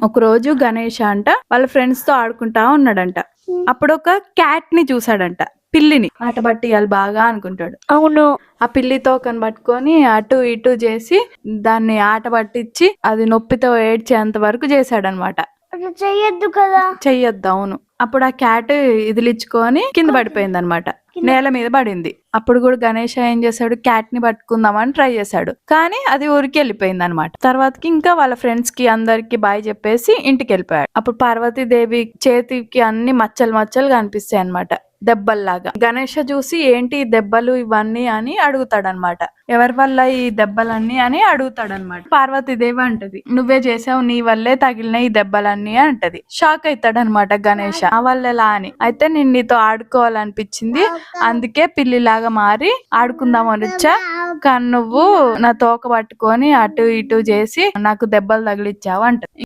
ఒక రోజు గణేష్ అంట వాళ్ళ ఫ్రెండ్స్ తో ఆడుకుంటా ఉన్నాడంట. అప్పుడు ఒక క్యాట్ ని చూసాడంట, పిల్లిని. ఆట పట్టియాలి బాగా అనుకుంటాడు. అవును. ఆ పిల్లి తోకని పట్టుకొని అటు ఇటు చేసి దాన్ని ఆట పట్టించి అది నొప్పితో ఏడ్చేంత వరకు చేశాడనమాట. అట్లా చెయ్యొద్దు కదా. చెయ్యొద్దు, అవును. అప్పుడు ఆ క్యాట్ ఇదిలిచ్చుకొని కింద పడిపోయింది అనమాట, నేల మీద పడింది. అప్పుడు కూడా గణేష్ ఏం చేశాడు, క్యాట్ ని పట్టుకుందామని ట్రై చేశాడు, కానీ అది ఊరికి వెళ్ళిపోయింది అనమాట. తర్వాతకి ఇంకా వాళ్ళ ఫ్రెండ్స్ కి అందరికి బాయ్ చెప్పేసి ఇంటికి వెళ్ళిపోయాడు. అప్పుడు పార్వతీదేవి చేతికి అన్ని మచ్చలు మచ్చలు కనిపిస్తాయి అనమాట, దెబ్బల్లాగా. గణేష చూసి ఏంటి ఈ దెబ్బలు ఇవన్నీ అని అడుగుతాడనమాట. ఎవరి వల్ల ఈ దెబ్బలన్నీ అని అడుగుతాడనమాట. పార్వతీదేవి అంటది, నువ్వే చేసావు, నీ వల్లే తగిలిన ఈ దెబ్బలన్నీ అంటది. షాక్ అవుతాడనమాట గణేష, ఆ వల్ల ఎలా అని. అయితే నేను నీతో ఆడుకోవాలనిపించింది, అందుకే పిల్లిలాగా మారి ఆడుకుందామని వచ్చా, కానీ నువ్వు నా తోక పట్టుకొని అటు ఇటు చేసి నాకు దెబ్బలు తగిలిచ్చావు అంటది.